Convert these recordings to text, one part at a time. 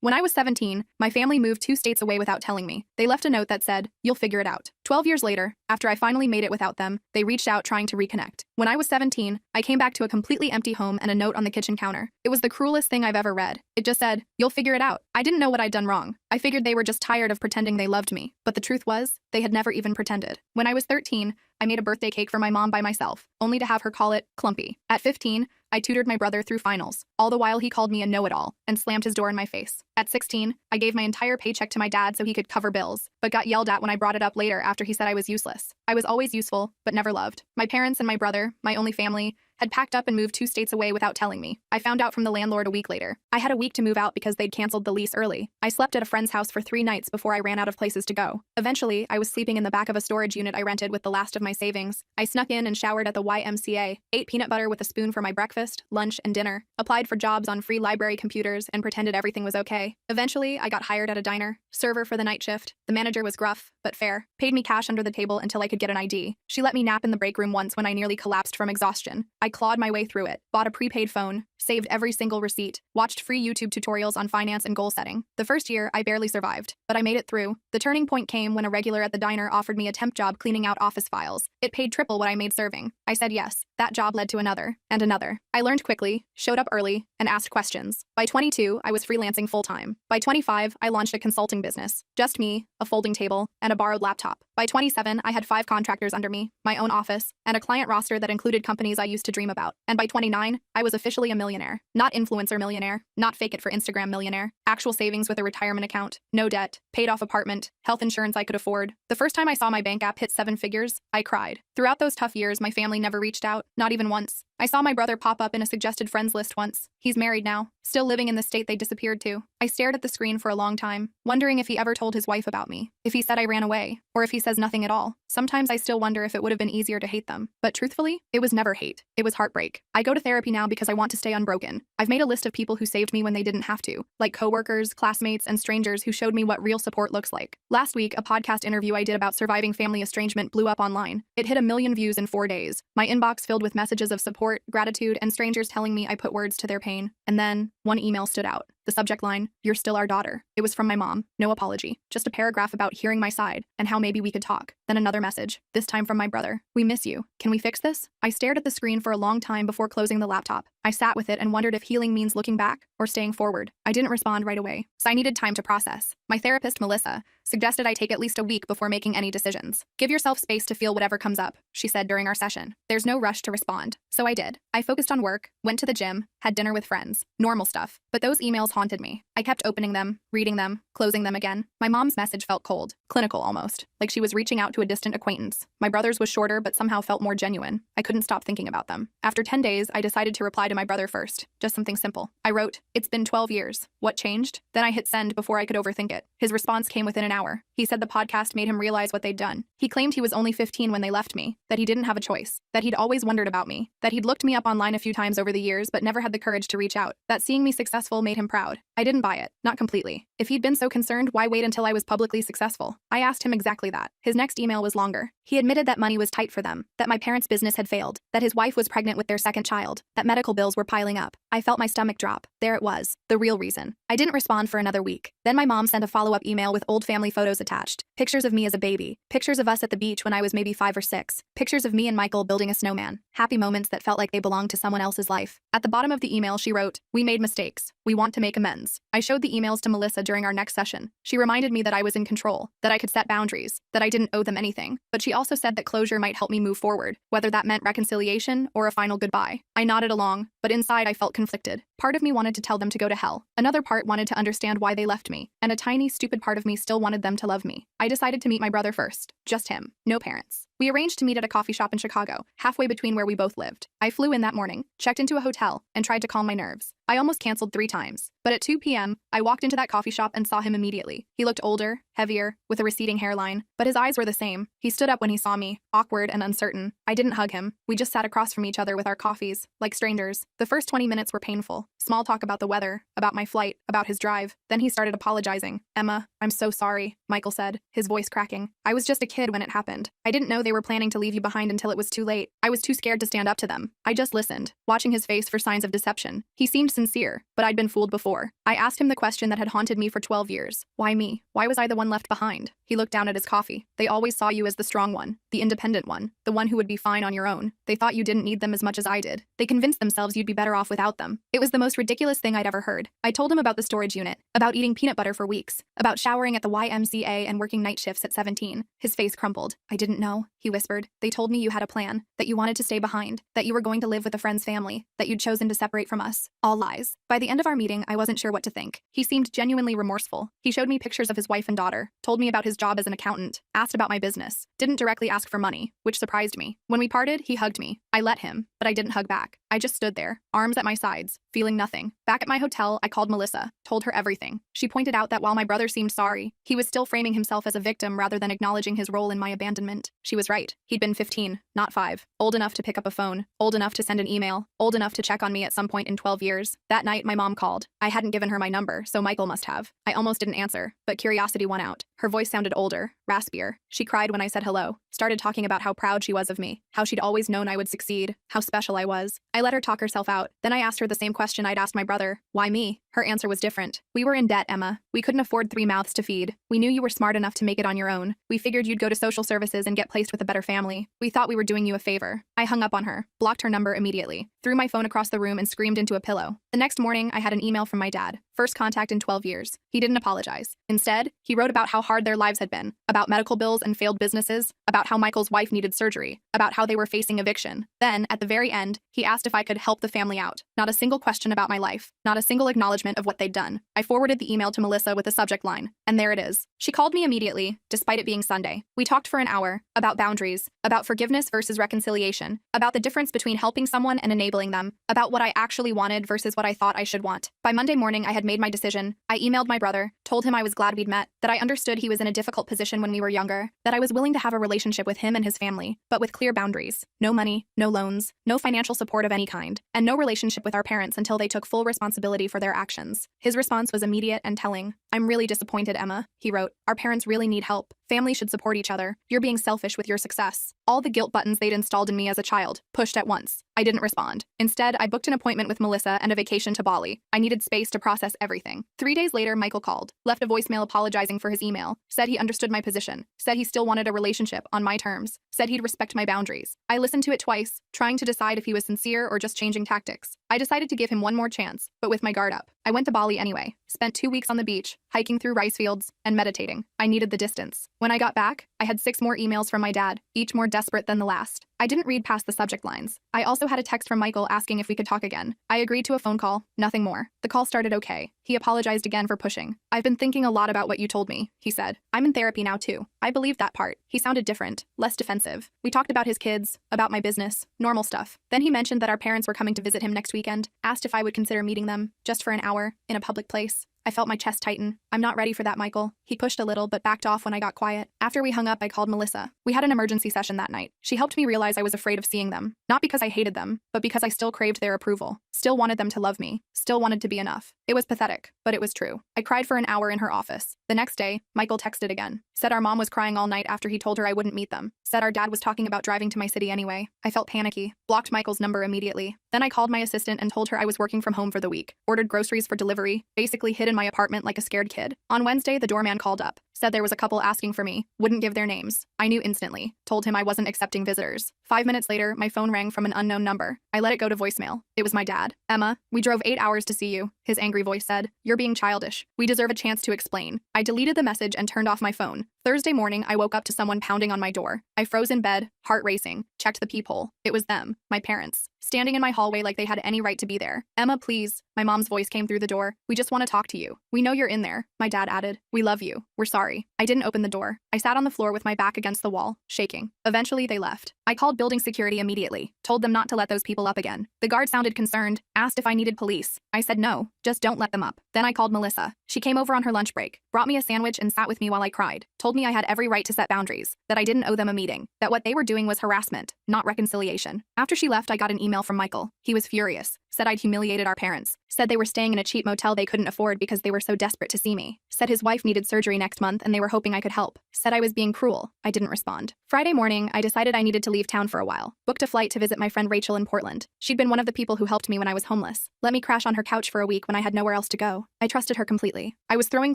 When I was 17, my family moved 2 states away without telling me. They left a note that said, "You'll figure it out." 12 years later, after I finally made it without them, they reached out trying to reconnect. When I was 17, I came back to a completely empty home and a note on the kitchen counter. It was the cruelest thing I've ever read. It just said, "You'll figure it out." I didn't know what I'd done wrong. I figured they were just tired of pretending they loved me. But the truth was, they had never even pretended. When I was 13, I made a birthday cake for my mom by myself, only to have her call it clumpy. At 15, I tutored my brother through finals. All the while he called me a know-it-all and slammed his door in my face. At 16, I gave my entire paycheck to my dad so he could cover bills, but got yelled at when I brought it up later after he said I was useless. I was always useful, but never loved. My parents and my brother, my only family, had packed up and moved 2 states away without telling me. I found out from the landlord a week later. I had a week to move out because they'd canceled the lease early. I slept at a friend's house for 3 nights before I ran out of places to go. Eventually, I was sleeping in the back of a storage unit I rented with the last of my savings. I snuck in and showered at the YMCA, ate peanut butter with a spoon for my breakfast, lunch, and dinner, applied for jobs on free library computers, and pretended everything was okay. Eventually, I got hired at a diner, server for the night shift. The manager was gruff, but fair, paid me cash under the table until I could get an ID. She let me nap in the break room once when I nearly collapsed from exhaustion. I clawed my way through it, bought a prepaid phone, saved every single receipt, watched free YouTube tutorials on finance and goal setting. The first year, I barely survived, but I made it through. The turning point came when a regular at the diner offered me a temp job cleaning out office files. It paid triple what I made serving. I said yes. That job led to another, and another. I learned quickly, showed up early, and asked questions. By 22, I was freelancing full-time. By 25, I launched a consulting business. Just me, a folding table, and a borrowed laptop. By 27, I had 5 contractors under me, my own office, and a client roster that included companies I used to dream about. And by 29, I was officially a millionaire. Not influencer millionaire, not fake it for Instagram millionaire. Actual savings with a retirement account, no debt, paid off apartment, health insurance I could afford. The first time I saw my bank app hit 7 figures, I cried. Throughout those tough years, my family never reached out, not even once. I saw my brother pop up in a suggested friends list once. He's married now, still living in the state they disappeared to. I stared at the screen for a long time, wondering if he ever told his wife about me, if he said I ran away, or if he says nothing at all. Sometimes I still wonder if it would have been easier to hate them. But truthfully, it was never hate. It was heartbreak. I go to therapy now because I want to stay unbroken. I've made a list of people who saved me when they didn't have to, like coworkers, classmates, and strangers who showed me what real support looks like. Last week, a podcast interview I did about surviving family estrangement blew up online. It hit 1 million views in 4 days. My inbox filled with messages of support, gratitude, and strangers telling me I put words to their pain. And then, one email stood out. The subject line, "You're still our daughter." It was from my mom. No apology. Just a paragraph about hearing my side and how maybe we could talk. Then another message, this time from my brother. "We miss you. Can we fix this?" I stared at the screen for a long time before closing the laptop. I sat with it and wondered if healing means looking back or staying forward. I didn't respond right away, so I needed time to process. My therapist, Melissa, suggested I take at least a week before making any decisions. "Give yourself space to feel whatever comes up," she said during our session. "There's no rush to respond." So I did. I focused on work, went to the gym, had dinner with friends. Normal stuff. But those emails haunted me. I kept opening them, reading them, closing them again. My mom's message felt cold, clinical almost, like she was reaching out to a distant acquaintance. My brother's was shorter but somehow felt more genuine. I couldn't stop thinking about them. After 10 days, I decided to reply to my brother first. Just something simple. I wrote, "It's been 12 years. What changed?" Then I hit send before I could overthink it. His response came within an hour. He said the podcast made him realize what they'd done. He claimed he was only 15 when they left me, that he didn't have a choice, that he'd always wondered about me, that he'd looked me up online a few times over the years but never had the courage to reach out, that seeing me successful made him proud. I didn't buy it. Not completely. If he'd been so concerned, why wait until I was publicly successful? I asked him exactly that. His next email was longer. He admitted that money was tight for them, that my parents' business had failed, that his wife was pregnant with their second child, that medical bills were piling up. I felt my stomach drop. There it was, the real reason. I didn't respond for another week. Then my mom sent a follow-up email with old family photos attached. Pictures of me as a baby, pictures of us at the beach when I was maybe 5 or 6, pictures of me and Michael building a snowman, happy moments that felt like they belonged to someone else's life. At the bottom of the email, she wrote, "We made mistakes. We want to make amends." I showed the emails to Melissa during our next session. She reminded me that I was in control, that I could set boundaries, that I didn't owe them anything. But she also said that closure might help me move forward, whether that meant reconciliation or a final goodbye. I nodded along, but inside I felt conflicted. Part of me wanted to tell them to go to hell. Another part wanted to understand why they left me. And a tiny, stupid part of me still wanted them to love me. I decided to meet my brother first. Just him. No parents. We arranged to meet at a coffee shop in Chicago, halfway between where we both lived. I flew in that morning, checked into a hotel, and tried to calm my nerves. I almost canceled 3 times. But at 2 p.m., I walked into that coffee shop and saw him immediately. He looked older, heavier, with a receding hairline, but his eyes were the same. He stood up when he saw me, awkward and uncertain. I didn't hug him. We just sat across from each other with our coffees, like strangers. The first 20 minutes were painful. Small talk about the weather, about my flight, about his drive. Then he started apologizing. "Emma, I'm so sorry," Michael said, his voice cracking. "I was just a kid when it happened. I didn't know they they were planning to leave you behind until it was too late. I was too scared to stand up to them. I just listened, watching his face for signs of deception. He seemed sincere, but I'd been fooled before. I asked him the question that had haunted me for 12 years. Why me? Why was I the one left behind? He looked down at his coffee. They always saw you as the strong one, the independent one, the one who would be fine on your own. They thought you didn't need them as much as I did. They convinced themselves you'd be better off without them. It was the most ridiculous thing I'd ever heard. I told him about the storage unit, about eating peanut butter for weeks, about showering at the YMCA and working night shifts at 17. His face crumpled. I didn't know, he whispered. They told me you had a plan, that you wanted to stay behind, that you were going to live with a friend's family, that you'd chosen to separate from us. All lies. By the end of our meeting, I wasn't sure what to think. He seemed genuinely remorseful. He showed me pictures of his wife and daughter, told me about his job as an accountant, asked about my business, didn't directly ask for money, which surprised me. When we parted, he hugged me. I let him, but I didn't hug back. I just stood there, arms at my sides, feeling nothing. Back at my hotel, I called Melissa, told her everything. She pointed out that while my brother seemed sorry, he was still framing himself as a victim rather than acknowledging his role in my abandonment. She was right. He'd been 15, not 5. Old enough to pick up a phone, old enough to send an email, old enough to check on me at some point in 12 years. That night, my mom called. I hadn't given her my number, so Michael must have. I almost didn't answer, but curiosity won out. Her voice sounded older, raspier. She cried when I said hello, started talking about how proud she was of me, how she'd always known I would succeed, how special I was. I let her talk herself out. Then I asked her the same question I'd asked my brother. Why me? Her answer was different. We were in debt, Emma. We couldn't afford 3 mouths to feed. We knew you were smart enough to make it on your own. We figured you'd go to social services and get placed with a better family. We thought we were doing you a favor. I hung up on her, blocked her number immediately, threw my phone across the room and screamed into a pillow. The next morning, I had an email from my dad. First contact in 12 years. He didn't apologize. Instead, he wrote about how hard their lives had been, about medical bills and failed businesses, about how Michael's wife needed surgery, about how they were facing eviction. Then, at the very end, he asked if I could help the family out. Not a single question about my life, not a single acknowledgement of what they'd done. I forwarded the email to Melissa with the subject line, and there it is. She called me immediately, despite it being Sunday. We talked for an hour, about boundaries, about forgiveness versus reconciliation, about the difference between helping someone and enabling them, about what I actually wanted versus what I thought I should want. By Monday morning, I had made my decision. I emailed my brother, told him I was glad we'd met, that I understood he was in a difficult position when we were younger, that I was willing to have a relationship with him and his family, but with clear boundaries. No money, no loans, no financial support of any kind, and no relationship with our parents until they took full responsibility for their actions. His response was immediate and telling. I'm really disappointed, Emma, he wrote. Our parents really need help. Families should support each other. You're being selfish with your success. All the guilt buttons they'd installed in me as a child, pushed at once. I didn't respond. Instead, I booked an appointment with Melissa and a vacation to Bali. I needed space to process everything. 3 days later, Michael called, left a voicemail apologizing for his email, said he understood my position, said he still wanted a relationship on my terms, said he'd respect my boundaries. I listened to it twice, trying to decide if he was sincere or just changing tactics. I decided to give him one more chance, but with my guard up. I went to Bali anyway, spent 2 weeks on the beach, hiking through rice fields, and meditating. I needed the distance. When I got back, I had 6 more emails from my dad, each more desperate than the last. I didn't read past the subject lines. I also had a text from Michael asking if we could talk again. I agreed to a phone call, nothing more. The call started okay. He apologized again for pushing. I've been thinking a lot about what you told me, he said. I'm in therapy now too. I believed that part. He sounded different, less defensive. We talked about his kids, about my business, normal stuff. Then he mentioned that our parents were coming to visit him next weekend, asked if I would consider meeting them, just for an hour, in a public place. I felt my chest tighten. I'm not ready for that, Michael. He pushed a little but backed off when I got quiet. After we hung up, I called Melissa. We had an emergency session that night. She helped me realize I was afraid of seeing them. Not because I hated them, but because I still craved their approval. Still wanted them to love me. Still wanted to be enough. It was pathetic, but it was true. I cried for an hour in her office. The next day, Michael texted again. Said our mom was crying all night after he told her I wouldn't meet them. Said our dad was talking about driving to my city anyway. I felt panicky. Blocked Michael's number immediately. Then I called my assistant and told her I was working from home for the week. Ordered groceries for delivery. Basically hid in my apartment like a scared kid. On Wednesday, the doorman called up. Said there was a couple asking for me. Wouldn't give their names. I knew instantly. Told him I wasn't accepting visitors. 5 minutes later, my phone rang from an unknown number. I let it go to voicemail. It was my dad. Emma, we drove 8 hours to see you, his angry voice said. You're being childish. We deserve a chance to explain. I deleted the message and turned off my phone. Thursday morning, I woke up to someone pounding on my door. I froze in bed, heart racing, checked the peephole. It was them, my parents, standing in my hallway like they had any right to be there. Emma, please. My mom's voice came through the door. We just want to talk to you. We know you're in there, my dad added. We love you. We're sorry. I didn't open the door. I sat on the floor with my back against the wall, shaking. Eventually, they left. I called building security immediately, told them not to let those people up again. The guard sounded concerned, asked if I needed police. I said no, just don't let them up. Then I called Melissa. She came over on her lunch break, brought me a sandwich and sat with me while I cried, told me I had every right to set boundaries, that I didn't owe them a meeting, that what they were doing was harassment, not reconciliation. After she left, I got an email from Michael. He was furious. Said I'd humiliated our parents. Said they were staying in a cheap motel they couldn't afford because they were so desperate to see me. Said his wife needed surgery next month and they were hoping I could help. Said I was being cruel. I didn't respond. Friday morning, I decided I needed to leave town for a while. Booked a flight to visit my friend Rachel in Portland. She'd been one of the people who helped me when I was homeless. Let me crash on her couch for a week when I had nowhere else to go. I trusted her completely. I was throwing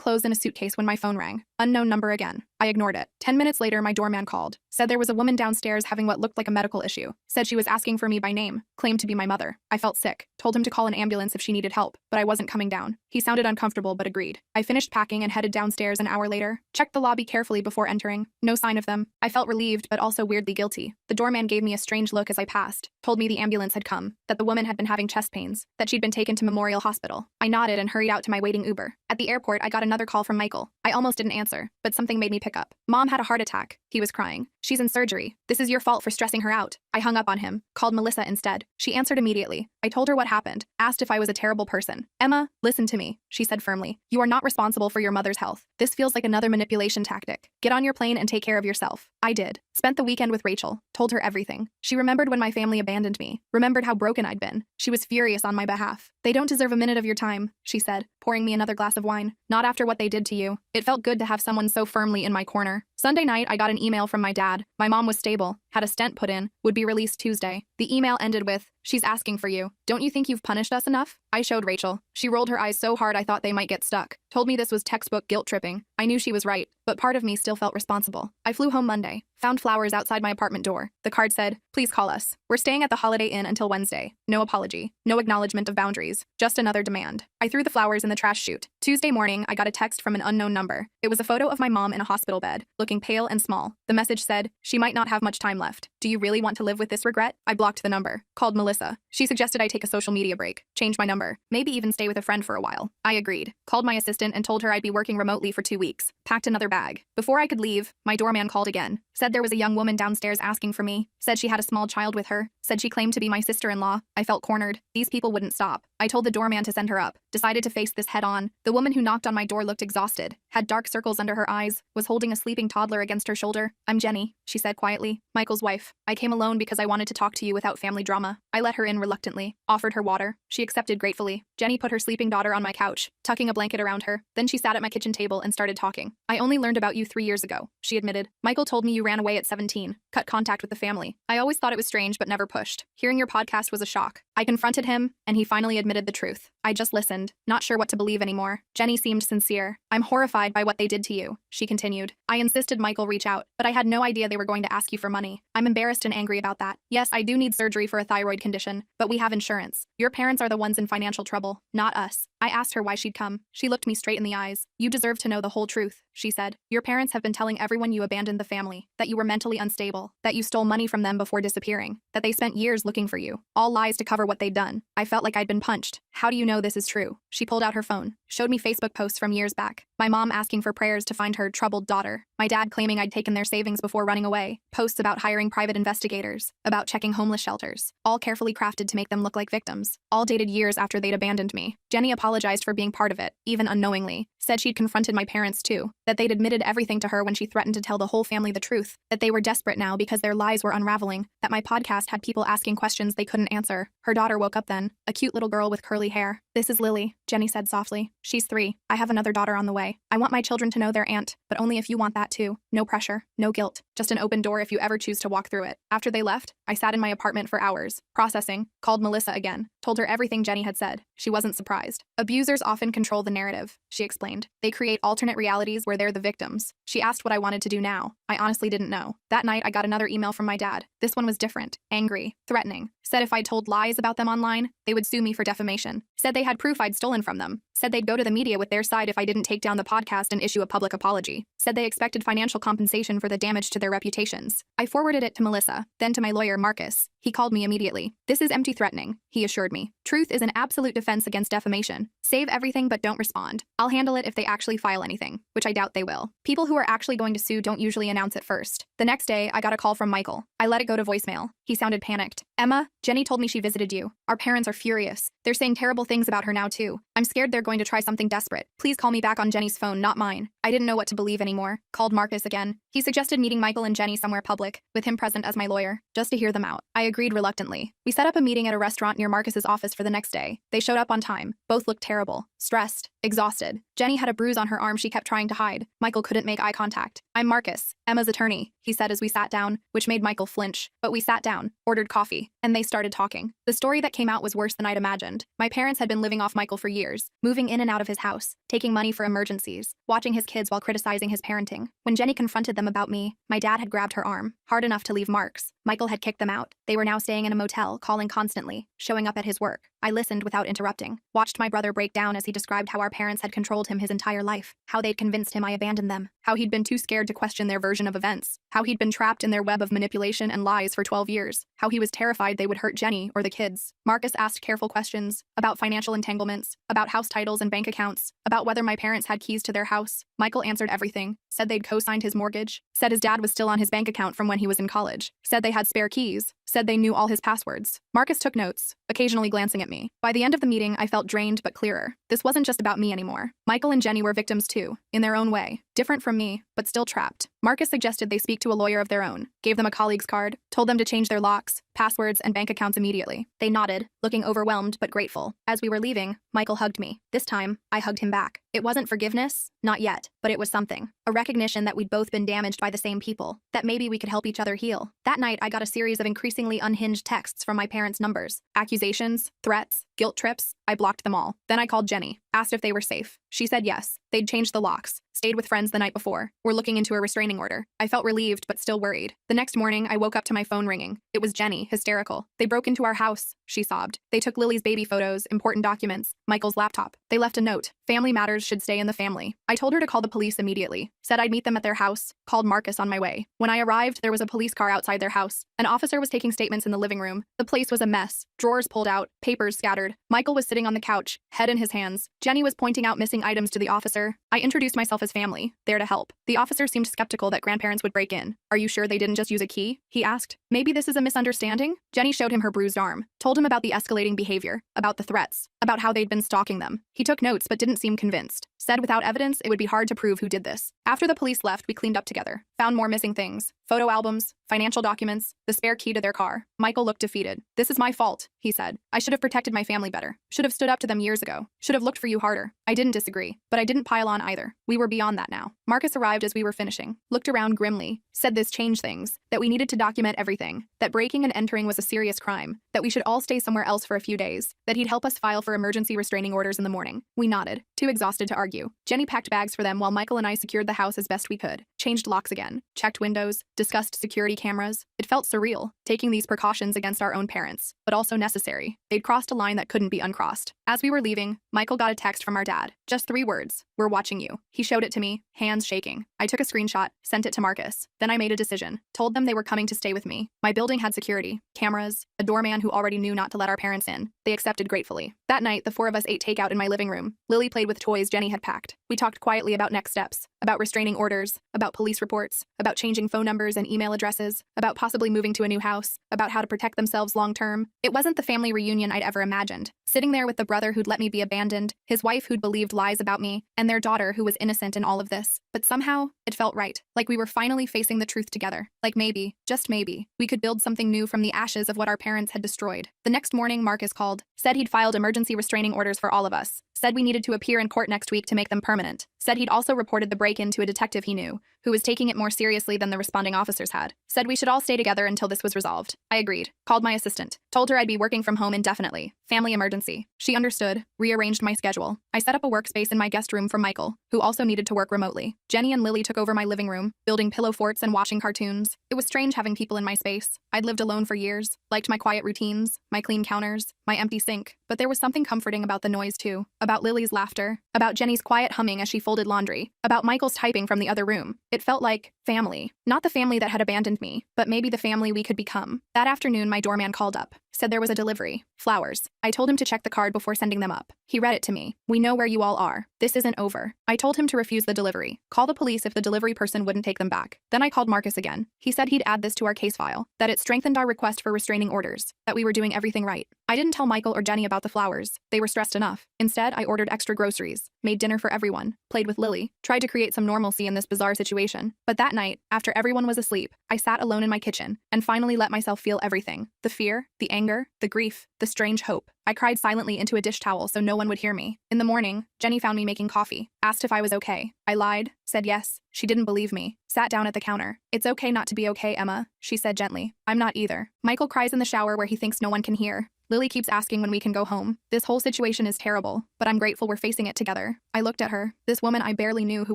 clothes in a suitcase when my phone rang. Unknown number again. I ignored it. 10 minutes later, my doorman called. Said there was a woman downstairs having what looked like a medical issue. Said she was asking for me by name. Claimed to be my mother. I felt sick. Told him to call an ambulance if she needed help, but I wasn't coming down. He sounded uncomfortable but agreed. I finished packing and headed downstairs an hour later. Checked the lobby carefully before entering. No sign of them. I felt relieved but also weirdly guilty. The doorman gave me a strange look as I passed. Told me the ambulance had come. That the woman had been having chest pains. That she'd been taken to Memorial Hospital. I nodded and hurried out to my waiting Uber. At the airport, I got another call from Michael. I almost didn't answer, but something made me pick up. Mom had a heart attack. He was crying. She's in surgery. This is your fault for stressing her out. I hung up on him. Called Melissa instead. She answered immediately. I told her what happened. Asked if I was a terrible person. Emma, listen to me, she said firmly. You are not responsible for your mother's health. This feels like another manipulation tactic. Get on your plane and take care of yourself. I did. Spent the weekend with Rachel. Told her everything. She remembered when my family abandoned me. Remembered how broken I'd been. She was furious on my behalf. They don't deserve a minute of your time, she said, pouring me another glass of wine. Not after what they did to you. It felt good to have someone so firmly in my corner. Sunday night, I got an email from my dad. My mom was stable, had a stent put in, would be released Tuesday. The email ended with, "She's asking for you. Don't you think you've punished us enough?" I showed Rachel. She rolled her eyes so hard I thought they might get stuck. Told me this was textbook guilt tripping. I knew she was right, but part of me still felt responsible. I flew home Monday. Found flowers outside my apartment door. The card said, "Please call us. We're staying at the Holiday Inn until Wednesday. No apology. No acknowledgement of boundaries. Just another demand." I threw the flowers in the trash chute. Tuesday morning, I got a text from an unknown number. It was a photo of my mom in a hospital bed, looking pale and small. The message said, "She might not have much time left. Do you really want to live with this regret?" I blocked the number. Called Melissa. She suggested I take a social media break, change my number, maybe even stay with a friend for a while. I agreed. Called my assistant and told her I'd be working remotely for 2 weeks. Packed another bag. Before I could leave, my doorman called again. Said there was a young woman downstairs asking for me. Said she had a small child with her. Said she claimed to be my sister-in-law. I felt cornered. These people wouldn't stop. I told the doorman to send her up. Decided to face this head on. The woman who knocked on my door looked exhausted. Had dark circles under her eyes. Was holding a sleeping toddler against her shoulder. "I'm Jenny," she said quietly. "Michael's wife. I came alone because I wanted to talk to you without family drama." I let her in reluctantly. Offered her water. She accepted gratefully. Jenny put her sleeping daughter on my couch, tucking a blanket around her. Then she sat at my kitchen table and started talking. "I only learned about you 3 years ago," she admitted. "Michael told me you ran away at 17. Cut contact with the family. I always thought it was strange but never pushed. Hearing your podcast was a shock. I confronted him, and he finally admitted the truth. I just listened, not sure what to believe anymore." Jenny seemed sincere. "I'm horrified by what they did to you," she continued. "I insisted Michael reach out, but I had no idea they were going to ask you for money. I'm embarrassed and angry about that. Yes, I do need surgery for a thyroid condition, but we have insurance. Your parents are the ones in financial trouble, not us." I asked her why she'd come. She looked me straight in the eyes. "You deserve to know the whole truth," she said. "Your parents have been telling everyone you abandoned the family, that you were mentally unstable, that you stole money from them before disappearing, that they spent years looking for you. All lies to cover what they'd done." I felt like I'd been punched. "How do you know this is true?" She pulled out her phone, showed me Facebook posts from years back. My mom asking for prayers to find her troubled daughter. My dad claiming I'd taken their savings before running away. Posts about hiring private investigators, about checking homeless shelters. All carefully crafted to make them look like victims. All dated years after they'd abandoned me. Jenny apologized for being part of it, even unknowingly. Said she'd confronted my parents too. That they'd admitted everything to her when she threatened to tell the whole family the truth. That they were desperate now because their lies were unraveling. That my podcast had people asking questions they couldn't answer. Her daughter woke up then. A cute little girl with curly hair. "This is Lily," Jenny said softly. "She's 3. I have another daughter on the way. I want my children to know their aunt, but only if you want that too. No pressure, no guilt. Just an open door if you ever choose to walk through it." After they left, I sat in my apartment for hours, processing, called Melissa again, told her everything Jenny had said. She wasn't surprised. "Abusers often control the narrative," she explained. "They create alternate realities where they're the victims." She asked what I wanted to do now. I honestly didn't know. That night, I got another email from my dad. This one was different, angry, threatening. Said if I'd told lies about them online, they would sue me for defamation. Said they had proof I'd stolen from them. Said they'd go to the media with their side if I didn't take down the podcast and issue a public apology. Said they expected financial compensation for the damage to their reputations. I forwarded it to Melissa, then to my lawyer, Marcus. He called me immediately. "This is empty threatening," he assured me. "Truth is an absolute defense against defamation. Save everything but don't respond. I'll handle it if they actually file anything," which I doubt they will. People who are actually going to sue don't usually announce it first. The next day, I got a call from Michael. I let it go to voicemail. He sounded panicked. "Emma, Jenny told me she visited you. Our parents are furious. They're saying terrible things about her now too. I'm scared they're going to try something desperate. Please call me back on Jenny's phone, not mine. I didn't know what to believe anymore. Called Marcus again. He suggested meeting Michael and Jenny somewhere public, with him present as my lawyer, just to hear them out. I agreed reluctantly. We set up a meeting at a restaurant near Marcus's office for the next day. They showed up on time. Both looked terrible. Stressed. Exhausted. Jenny had a bruise on her arm she kept trying to hide. Michael couldn't make eye contact. I'm Marcus, Emma's attorney, he said as we sat down, which made Michael flinch. But we sat down, ordered coffee, and they started talking. The story that came out was worse than I'd imagined. My parents had been living off Michael for years, moving in and out of his house, taking money for emergencies, watching his kids while criticizing his parenting. When Jenny confronted them about me, my dad had grabbed her arm, hard enough to leave marks. Michael had kicked them out. They were now staying in a motel, calling constantly, showing up at his work. I listened without interrupting, watched my brother break down as he described how our parents had controlled him his entire life, how they'd convinced him I abandoned them, how he'd been too scared to question their version of events, how he'd been trapped in their web of manipulation and lies for 12 years, how he was terrified they would hurt Jenny or the kids. Marcus asked careful questions about financial entanglements, about house titles and bank accounts, about whether my parents had keys to their house. Michael answered everything, said they'd co-signed his mortgage, said his dad was still on his bank account from when he was in college, said they had spare keys, said they knew all his passwords. Marcus took notes, occasionally glancing at me. By the end of the meeting, I felt drained but clearer. This wasn't just about me anymore. Michael and Jenny were victims too, in their own way. Different from me, but still trapped. Marcus suggested they speak to a lawyer of their own, gave them a colleague's card, told them to change their locks, passwords, and bank accounts immediately. They nodded, looking overwhelmed but grateful. As we were leaving, Michael hugged me. This time, I hugged him back. It wasn't forgiveness, not yet, but it was something. A recognition that we'd both been damaged by the same people, that maybe we could help each other heal. That night, I got a series of increasingly unhinged texts from my parents' numbers. Accusations, threats, guilt trips. I blocked them all. Then I called Jenny, asked if they were safe. She said yes. They'd changed the locks, stayed with friends the night before, were looking into a restraining order. I felt relieved but still worried. The next morning, I woke up to my phone ringing. It was Jenny, hysterical. They broke into our house, she sobbed. They took Lily's baby photos, important documents, Michael's laptop. They left a note. Family matters should stay in the family. I told her to call the police immediately, said I'd meet them at their house, called Marcus on my way. When I arrived, there was a police car outside their house. An officer was taking statements in the living room. The place was a mess. Drawers pulled out, papers scattered. Michael was sitting on the couch, head in his hands. Jenny was pointing out missing items to the officer. I introduced myself as family, there to help. The officer seemed skeptical that grandparents would break in. Are you sure they didn't just use a key? He asked. Maybe this is a misunderstanding? Jenny showed him her bruised arm, told him about the escalating behavior, about the threats, about how they'd been stalking them. He took notes but didn't seem convinced. Said without evidence, it would be hard to prove who did this. After the police left, we cleaned up together. Found more missing things. Photo albums, financial documents, the spare key to their car. Michael looked defeated. This is my fault, he said. I should have protected my family better. Should have stood up to them years ago. Should have looked for you harder. I didn't disagree, but I didn't pile on either. We were beyond that now. Marcus arrived as we were finishing, looked around grimly, said this changed things, that we needed to document everything, that breaking and entering was a serious crime, that we should all stay somewhere else for a few days, that he'd help us file for emergency restraining orders in the morning. We nodded, too exhausted to argue. Jenny packed bags for them while Michael and I secured the house as best we could, changed locks again, checked windows, discussed security cameras. It felt surreal, taking these precautions against our own parents, but also necessary. They'd crossed a line that couldn't be uncrossed. As we were leaving, Michael got a text from our dad. Just 3 words. We're watching you. He showed it to me, hands shaking. I took a screenshot, sent it to Marcus. Then I made a decision. Told them they were coming to stay with me. My building had security, cameras, a doorman who already knew not to let our parents in. They accepted gratefully. That night, the 4 of us ate takeout in my living room. Lily played with toys Jenny had packed. We talked quietly about next steps, about restraining orders, about police reports, about changing phone numbers and email addresses, about possibly moving to a new house, about how to protect themselves long term. It wasn't the family reunion I'd ever imagined. Sitting there with the brother who'd let me be abandoned, his wife who'd believed lies about me, and their daughter who was innocent in all of this. But somehow, it felt right. Like we were finally facing the truth together. Like maybe, just maybe, we could build something new from the ashes of what our parents had destroyed. The next morning, Marcus called, said he'd filed emergency restraining orders for all of us, said we needed to appear in court next week to make them permanent, said he'd also reported the break-in to a detective he knew, who was taking it more seriously than the responding officers had, said we should all stay together until this was resolved. I agreed, called my assistant, told her I'd be working from home indefinitely, family emergency. She understood, rearranged my schedule. I set up a workspace in my guest room for Michael, who also needed to work remotely. Jenny and Lily took over my living room, building pillow forts and watching cartoons. It was strange having people in my space. I'd lived alone for years, liked my quiet routines, my clean counters, my empty sink, but there was something comforting about the noise too, about Lily's laughter, about Jenny's quiet humming as she folded laundry, about Michael's typing from the other room. It felt like family. Not the family that had abandoned me, but maybe the family we could become. That afternoon, my doorman called up, said there was a delivery, flowers. I told him to check the card before sending them up. He read it to me. "We know where you all are. This isn't over." I told him to refuse the delivery. Call the police if the delivery person wouldn't take them back. Then I called Marcus again. He said he'd add this to our case file, that it strengthened our request for restraining orders, that we were doing everything right. I didn't tell Michael or Jenny about the flowers. They were stressed enough. Instead, I ordered extra groceries, made dinner for everyone, played with Lily, tried to create some normalcy in this bizarre situation. But that night, after everyone was asleep, I sat alone in my kitchen and finally let myself feel everything. The fear, the anger, the grief, the strange hope. I cried silently into a dish towel so no one would hear me. In the morning, Jenny found me making coffee, asked if I was okay. I lied, said yes. She didn't believe me. Sat down at the counter. "It's okay not to be okay, Emma," she said gently. "I'm not either." Michael cries in the shower where he thinks no one can hear. Lily keeps asking when we can go home. This whole situation is terrible, but I'm grateful we're facing it together. I looked at her, this woman I barely knew who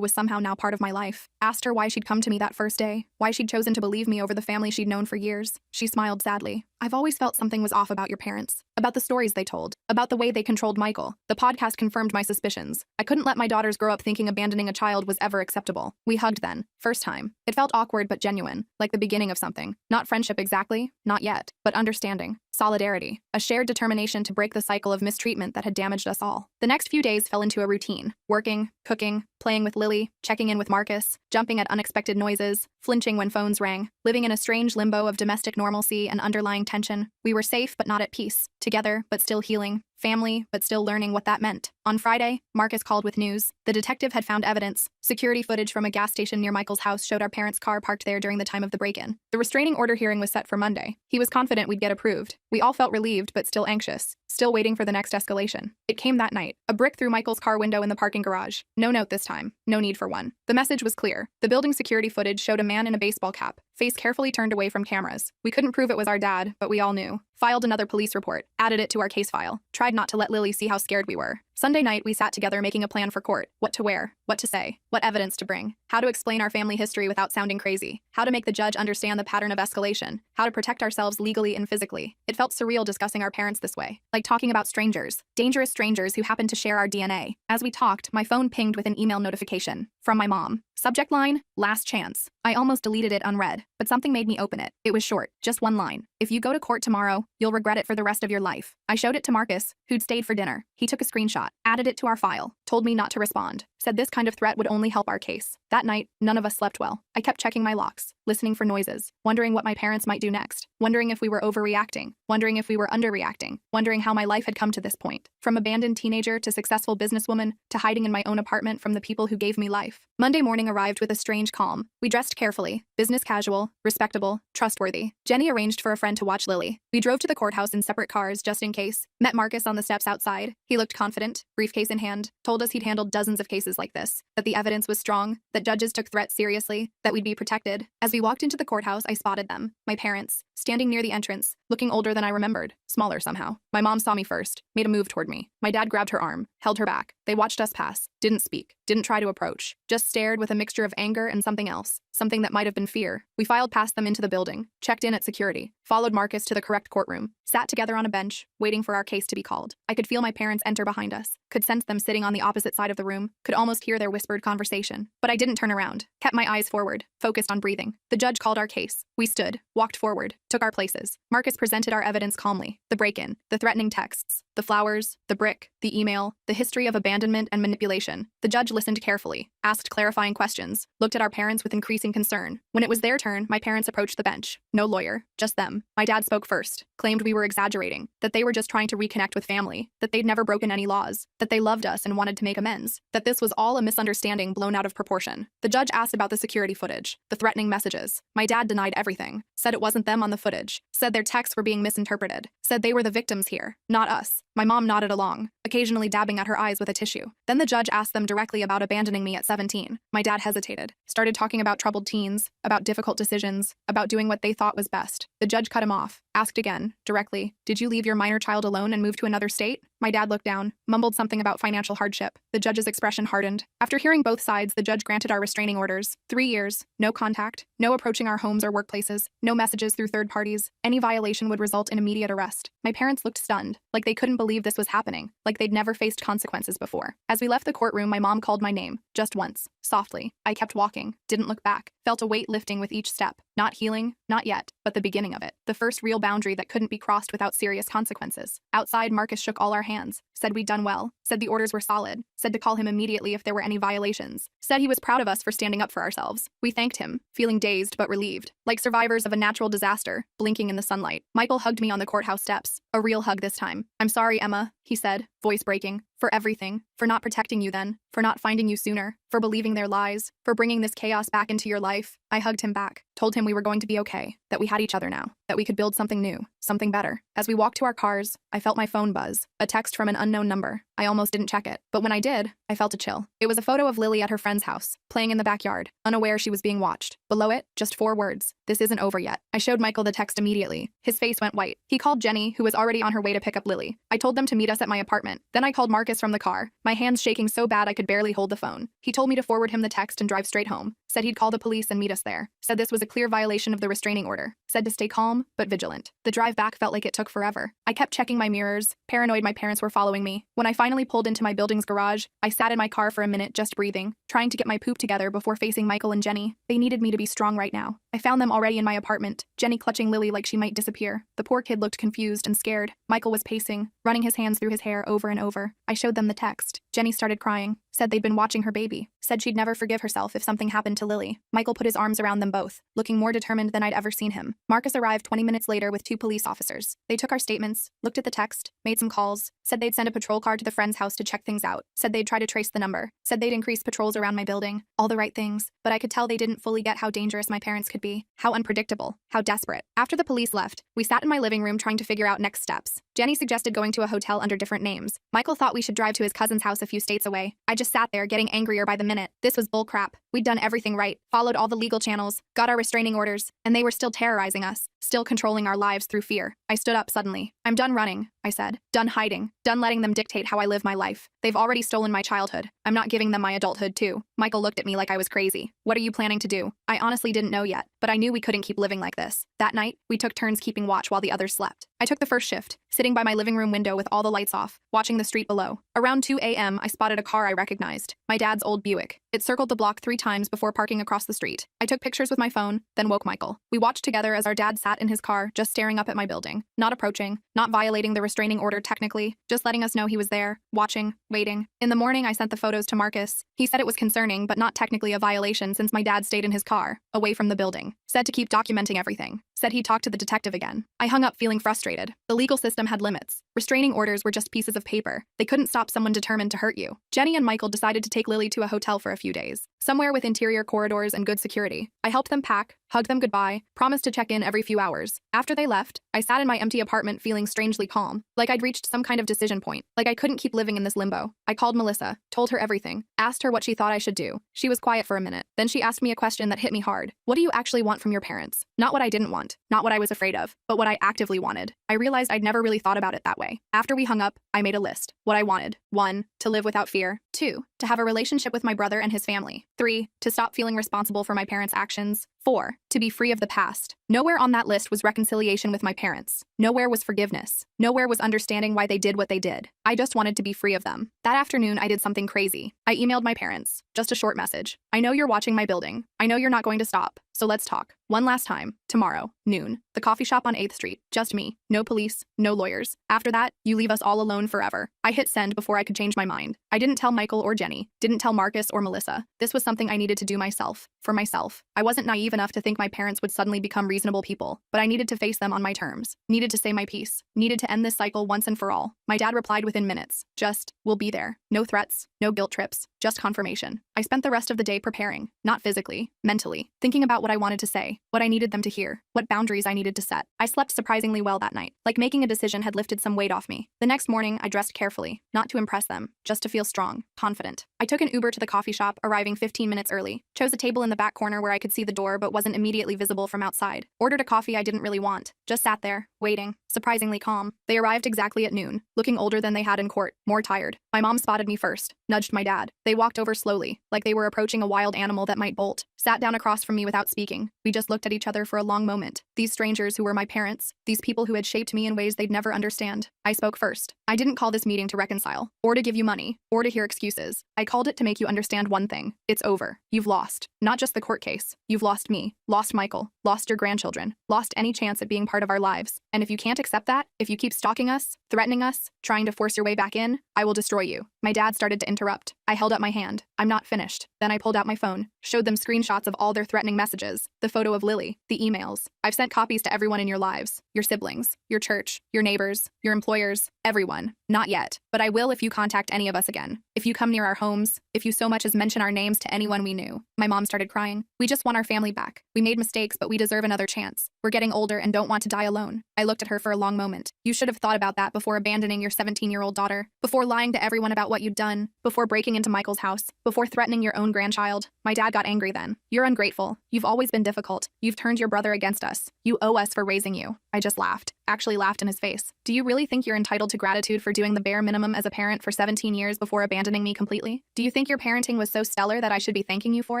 was somehow now part of my life. Asked her why she'd come to me that first day, why she'd chosen to believe me over the family she'd known for years. She smiled sadly. "I've always felt something was off about your parents, about the stories they told, about the way they controlled Michael. The podcast confirmed my suspicions. I couldn't let my daughters grow up thinking abandoning a child was ever acceptable." We hugged then, first time. It felt awkward but genuine, like the beginning of something. Not friendship exactly, not yet, but understanding. Solidarity, a shared determination to break the cycle of mistreatment that had damaged us all. The next few days fell into a routine. Working, cooking, playing with Lily, checking in with Marcus, jumping at unexpected noises, flinching when phones rang, living in a strange limbo of domestic normalcy and underlying tension. We were safe but not at peace, together but still healing, family but still learning what that meant. On Friday, Marcus called with news. The detective had found evidence. Security footage from a gas station near Michael's house showed our parents' car parked there during the time of the break-in. The restraining order hearing was set for Monday. He was confident we'd get approved. We all felt relieved but still anxious, still waiting for the next escalation. It came that night. A brick through Michael's car window in the parking garage. No note this time. No need for one. The message was clear. The building security footage showed a man in a baseball cap, face carefully turned away from cameras. We couldn't prove it was our dad, but we all knew. Filed another police report, added it to our case file, tried not to let Lily see how scared we were. Sunday night, we sat together making a plan for court. What to wear, what to say, what evidence to bring, how to explain our family history without sounding crazy, how to make the judge understand the pattern of escalation, how to protect ourselves legally and physically. It felt surreal discussing our parents this way, like talking about strangers, dangerous strangers who happened to share our DNA. As we talked, my phone pinged with an email notification from my mom. Subject line, last chance. I almost deleted it unread, but something made me open it. It was short, just one line. "If you go to court tomorrow, you'll regret it for the rest of your life." I showed it to Marcus, who'd stayed for dinner. He took a screenshot, added it to our file, told me not to respond, said this kind of threat would only help our case. That night, none of us slept well. I kept checking my locks, listening for noises, wondering what my parents might do next, wondering if we were overreacting, wondering if we were underreacting, wondering how my life had come to this point. From abandoned teenager to successful businesswoman to hiding in my own apartment from the people who gave me life. Monday morning arrived with a strange calm. We dressed carefully, business casual, respectable, trustworthy. Jenny arranged for a friend to watch Lily. We drove to the courthouse in separate cars just in case. Met Marcus on the steps outside. He looked confident, briefcase in hand, told us he'd handled dozens of cases like this, that the evidence was strong, that judges took threats seriously, that we'd be protected. As we walked into the courthouse, I spotted them, my parents, standing near the entrance, looking older than I remembered, smaller somehow. My mom saw me first, made a move toward me. My dad grabbed her arm, held her back. They watched us pass, didn't speak, didn't try to approach, just stared with a mixture of anger and something else, something that might have been fear. We filed past them into the building, checked in at security, followed Marcus to the correct courtroom, sat together on a bench, waiting for our case to be called. I could feel my parents enter behind us, could sense them sitting on the opposite side of the room, could almost hear their whispered conversation. But I didn't turn around, kept my eyes forward, focused on breathing. The judge called our case. We stood, walked forward, took our places. Marcus presented our evidence calmly. The break-in, the threatening texts, the flowers, the brick, the email, the history of abandonment and manipulation. The judge listened carefully, asked clarifying questions, looked at our parents with increasing concern. When it was their turn, my parents approached the bench. No lawyer, just them. My dad spoke first, claimed we were exaggerating, that they were just trying to reconnect with family, that they'd never broken any laws, that they loved us and wanted to make amends, that this was all a misunderstanding blown out of proportion. The judge asked about the security footage, the threatening messages. My dad denied everything, said it wasn't them on the footage, said their texts were being misinterpreted, said they were the victims here, not us. My mom nodded along, occasionally dabbing at her eyes with a tissue. Then the judge asked them directly about abandoning me at 17. My dad hesitated, started talking about troubled teens, about difficult decisions, about doing what they thought was best. The judge cut him off, asked again, directly, "Did you leave your minor child alone and move to another state?" My dad looked down, mumbled something about financial hardship. The judge's expression hardened. After hearing both sides, the judge granted our restraining orders. 3 years, no contact, no approaching our homes or workplaces, no messages through third parties. Any violation would result in immediate arrest. My parents looked stunned, like they couldn't believe this was happening, like they'd never faced consequences before. As we left the courtroom, my mom called my name, just once, softly. I kept walking, didn't look back, felt a weight lifting with each step. Not Not healing, not yet, but the beginning of it. The first real boundary that couldn't be crossed without serious consequences. Outside, Marcus shook all our hands, said we'd done well, said the orders were solid, said to call him immediately if there were any violations, said he was proud of us for standing up for ourselves. We thanked him, feeling dazed but relieved, like survivors of a natural disaster, blinking in the sunlight. Michael hugged me on the courthouse steps, a real hug this time. "I'm sorry, Emma," he said, voice breaking, "for everything, for not protecting you then, for not finding you sooner, for believing their lies, for bringing this chaos back into your life." I hugged him back, told him we were going to be okay, that we had each other now, that we could build something new, something better. As we walked to our cars, I felt my phone buzz, a text from an unknown number. I almost didn't check it, but when I did, I felt a chill. It was a photo of Lily at her friend's house, playing in the backyard, unaware she was being watched. Below it, just 4 words: "This isn't over yet." I showed Michael the text immediately. His face went white. He called Jenny, who was already on her way to pick up Lily. I told them to meet us at my apartment. Then I called Marcus from the car, my hands shaking so bad I could barely hold the phone. He told me to forward him the text and drive straight home. Said he'd call the police and meet us there. Said this was a clear violation of the restraining order. Said to stay calm, but vigilant. The drive back felt like it took forever. I kept checking my mirrors, paranoid my parents were following me. When I finally pulled into my building's garage, I sat in my car for a minute just breathing, trying to get my poop together before facing Michael and Jenny. They needed me to be strong right now. I found them already in my apartment, Jenny clutching Lily like she might disappear. The poor kid looked confused and scared. Michael was pacing, running his hands through his hair over and over. I showed them the text. Jenny started crying, said they'd been watching her baby, said she'd never forgive herself if something happened to Lily. Michael put his arms around them both, looking more determined than I'd ever seen him. Marcus arrived 20 minutes later with 2 police officers. They took our statements, looked at the text, made some calls, said they'd send a patrol car to the friend's house to check things out, said they'd try to trace the number, said they'd increase patrols around my building. All the right things, but I could tell they didn't fully get how dangerous my parents could be, how unpredictable, how desperate. After the police left, we sat in my living room trying to figure out next steps. Jenny suggested going to a hotel under different names. Michael thought we should drive to his cousin's house a few states away. I just sat there getting angrier by the minute. This was bullcrap. We'd done everything right, followed all the legal channels, got our restraining orders, and they were still terrorizing us, still controlling our lives through fear. I stood up suddenly. "I'm done running," I said. "Done hiding. Done letting them dictate how I live my life. They've already stolen my childhood. I'm not giving them my adulthood too." Michael looked at me like I was crazy. "What are you planning to do?" I honestly didn't know yet, but I knew we couldn't keep living like this. That night, we took turns keeping watch while the others slept. I took the first shift, sitting by my living room window with all the lights off, watching the street below. Around 2 a.m., I spotted a car I recognized, my dad's old Buick. It circled the block 3 times before parking across the street. I took pictures with my phone, then woke Michael. We watched together as our dad sat in his car, just staring up at my building, not approaching, not violating the restraining order technically, just letting us know he was there, watching, waiting. In the morning, I sent the photos to Marcus. He said it was concerning, but not technically a violation since my dad stayed in his car, away from the building. Said to keep documenting everything. Said he'd talk to the detective again. I hung up feeling frustrated. The legal system had limits. Restraining orders were just pieces of paper. They couldn't stop someone determined to hurt you. Jenny and Michael decided to take Lily to a hotel for a few days, somewhere with interior corridors and good security. I helped them pack, hugged them goodbye, promised to check in every few hours. After they left, I sat in my empty apartment feeling strangely calm, like I'd reached some kind of decision point, like I couldn't keep living in this limbo. I called Melissa, told her everything, asked her what she thought I should do. She was quiet for a minute. Then she asked me a question that hit me hard. "What do you actually want from your parents?" Not what I didn't want, not what I was afraid of, but what I actively wanted. I realized I'd never really thought about it that way. After we hung up, I made a list. What I wanted: 1, to live without fear. 2, to have a relationship with my brother and his family. 3, to stop feeling responsible for my parents' actions. 4, to be free of the past. Nowhere on that list was reconciliation with my parents. Nowhere was forgiveness. Nowhere was understanding why they did what they did. I just wanted to be free of them. That afternoon, I did something crazy. I emailed my parents. Just a short message. "I know you're watching my building. I know you're not going to stop. So let's talk. One last time. Tomorrow, noon. The coffee shop on 8th Street. Just me. No police. No lawyers. After that, you leave us all alone forever." I hit send before I could change my mind. I didn't tell Michael or Jenny. Didn't tell Marcus or Melissa. This was something I needed to do myself. For myself. I wasn't naive enough to think my parents would suddenly become reasonable people, but I needed to face them on my terms. Needed to say my piece. Needed to end this cycle once and for all. My dad replied within minutes. Just, "We'll be there." No threats. No guilt trips. Just confirmation. I spent the rest of the day preparing. Not physically. Mentally. Thinking about what I wanted to say. What I needed them to hear. What boundaries I needed to set. I slept surprisingly well that night. Like making a decision had lifted some weight off me. The next morning, I dressed carefully. Not to impress them. Just to feel strong. Confident. I took an Uber to the coffee shop, arriving 15 minutes early. Chose a table in the back corner where I could see the door but wasn't immediately visible from outside. Ordered a coffee I didn't really want. Just sat there, waiting. Surprisingly calm. They arrived exactly at noon. Looking older than they had in court. More tired. My mom spotted me first. Nudged my dad. They They walked over slowly, like they were approaching a wild animal that might bolt, sat down across from me without speaking. We just looked at each other for a long moment. These strangers who were my parents, these people who had shaped me in ways they'd never understand. I spoke first. I didn't call this meeting to reconcile, or to give you money, or to hear excuses. I called it to make you understand one thing. It's over. You've lost. Not just the court case. You've lost me, lost Michael, lost your grandchildren, lost any chance at being part of our lives. And if you can't accept that, if you keep stalking us, threatening us, trying to force your way back in, I will destroy you. My dad started to interrupt. I held up my hand. I'm not finished. Then I pulled out my phone, showed them screenshots of all their threatening messages, the photo of Lily, the emails. I've sent copies to everyone in your lives, your siblings, your church, your neighbors, your employers, everyone. Not yet, but I will if you contact any of us again. If you come near our homes, if you so much as mention our names to anyone we knew. My mom started crying. We just want our family back. We made mistakes, but we deserve another chance. We're getting older and don't want to die alone. I looked at her for a long moment. You should have thought about that before abandoning your 17-year-old daughter, before lying to everyone about what you'd done, before breaking into Michael's house, before threatening your own grandchild. My dad got angry then. You're ungrateful. You've always been difficult. You've turned your brother against us. You owe us for raising you. I just laughed. Actually laughed in his face. Do you really think you're entitled to gratitude for doing the bare minimum as a parent for 17 years before abandoning me completely? Do you think your parenting was so stellar that I should be thanking you for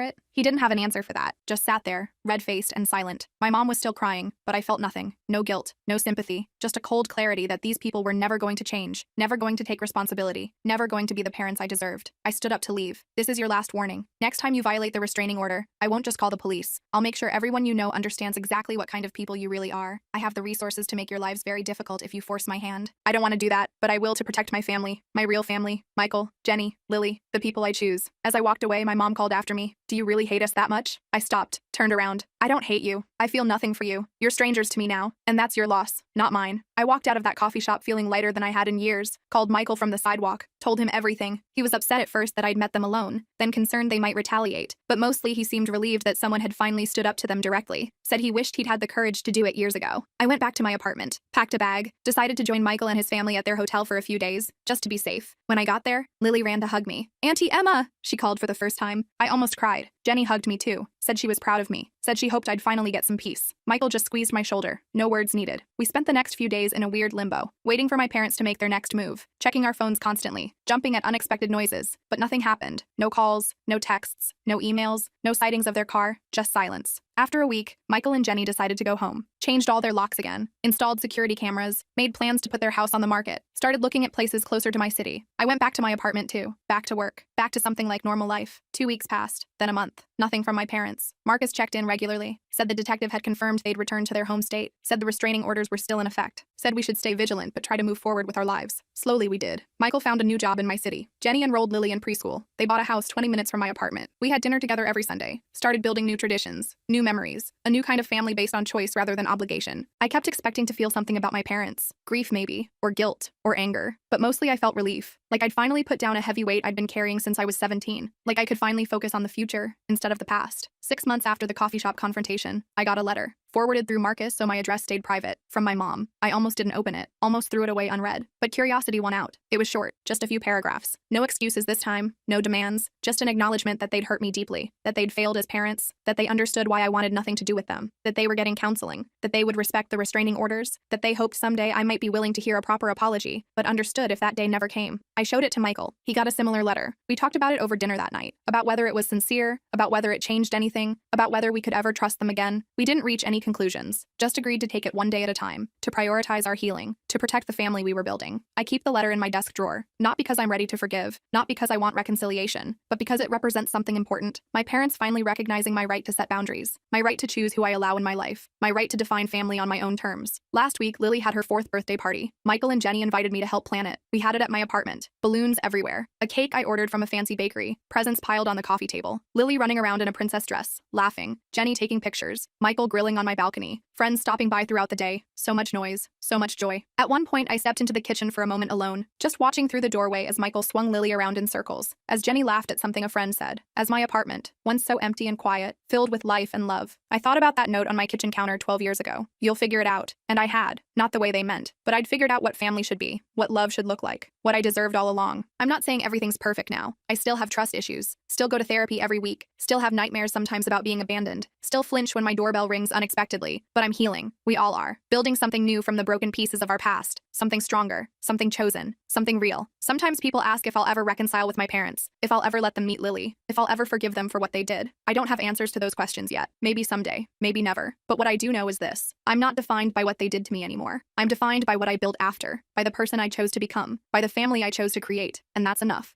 it? He didn't have an answer for that, just sat there, red-faced and silent. My mom was still crying, but I felt nothing. No guilt, no sympathy, just a cold clarity that these people were never going to change, never going to take responsibility, never going to be the parents I deserved. I stood up to leave. This is your last warning. Next time you violate the restraining order, I won't just call the police. I'll make sure everyone you know understands exactly what kind of people you really are. I have the resources to make your lives very difficult if you force my hand. I don't want to do that, but I will to protect my family, my real family, Michael, Jenny, Lily, the people I choose. As I walked away, my mom called after me. Do you really hate us that much? I stopped, turned around. I don't hate you. I feel nothing for you. You're strangers to me now, and that's your loss, not mine. I walked out of that coffee shop feeling lighter than I had in years, called Michael from the sidewalk, told him everything. He was upset at first that I'd met them alone, then concerned they might retaliate, but mostly he seemed relieved that someone had finally stood up to them directly, said he wished he'd had the courage to do it years ago. I went back to my apartment, packed a bag, decided to join Michael and his family at their hotel for a few days, just to be safe. When I got there, Lily ran to hug me. Auntie Emma, she called for the first time. I almost cried. Jenny hugged me too, said she was proud of me, said she hoped I'd finally get some peace. Michael just squeezed my shoulder, no words needed. We spent the next few days in a weird limbo, waiting for my parents to make their next move, checking our phones constantly, jumping at unexpected noises, but nothing happened. No calls, no texts, no emails, no sightings of their car, just silence. After a week, Michael and Jenny decided to go home, changed all their locks again, installed security cameras, made plans to put their house on the market, started looking at places closer to my city. I went back to my apartment too, back to work, back to something like normal life. 2 weeks passed, then a month. Nothing from my parents. Marcus checked in regularly, said the detective had confirmed they'd returned to their home state, said the restraining orders were still in effect, said we should stay vigilant but try to move forward with our lives. Slowly we did. Michael found a new job in my city. Jenny enrolled Lily in preschool. They bought a house 20 minutes from my apartment. We had dinner together every Sunday, started building new traditions, new memories, a new kind of family based on choice rather than obligation. I kept expecting to feel something about my parents, grief maybe, or guilt, or anger, but mostly I felt relief, like I'd finally put down a heavy weight I'd been carrying since I was 17, like I could finally focus on the future instead of the past. 6 months after the coffee shop confrontation, I got a letter, forwarded through Marcus so my address stayed private, from my mom. I almost didn't open it, almost threw it away unread, but curiosity won out. It was short, just a few paragraphs. No excuses this time, no demands, just an acknowledgement that they'd hurt me deeply, that they'd failed as parents, that they understood why I wanted nothing to do with them, that they were getting counseling, that they would respect the restraining orders, that they hoped someday I might be willing to hear a proper apology, but understood if that day never came. I showed it to Michael. He got a similar letter. We talked about it over dinner that night, about whether it was sincere, about whether it changed anything, about whether we could ever trust them again. We didn't reach any conclusions, just agreed to take it one day at a time, to prioritize our healing, to protect the family we were building. I keep the letter in my desk drawer, not because I'm ready to forgive, not because I want reconciliation, but because it represents something important. My parents finally recognizing my right to set boundaries, my right to choose who I allow in my life, my right to define family on my own terms. Last week, Lily had her 4th birthday party. Michael and Jenny invited me to help plan it. We had it at my apartment. Balloons everywhere. A cake I ordered from a fancy bakery. Presents piled on the coffee table. Lily running around in a princess dress, laughing. Jenny taking pictures. Michael grilling on my balcony. Friends stopping by throughout the day. So much noise. So much joy. At one point, I stepped into the kitchen for a moment alone, just watching through the doorway as Michael swung Lily around in circles, as Jenny laughed at something a friend said, as my apartment, once so empty and quiet, filled with life and love. I thought about that note on my kitchen counter 12 years ago. You'll figure it out. And I had. Not the way they meant, but I'd figured out what family should be, what love should look like, what I deserved all along. I'm not saying everything's perfect now. I still have trust issues, still go to therapy every week, still have nightmares sometimes about being abandoned, still flinch when my doorbell rings unexpectedly, but I'm healing. We all are. Building something new from the broken pieces of our past. something stronger, something chosen, something real. Sometimes people ask if I'll ever reconcile with my parents, if I'll ever let them meet Lily, if I'll ever forgive them for what they did. I don't have answers to those questions yet. Maybe someday, maybe never. But what I do know is this: I'm not defined by what they did to me anymore. I'm defined by what I built after, by the person I chose to become, by the family I chose to create, and that's enough.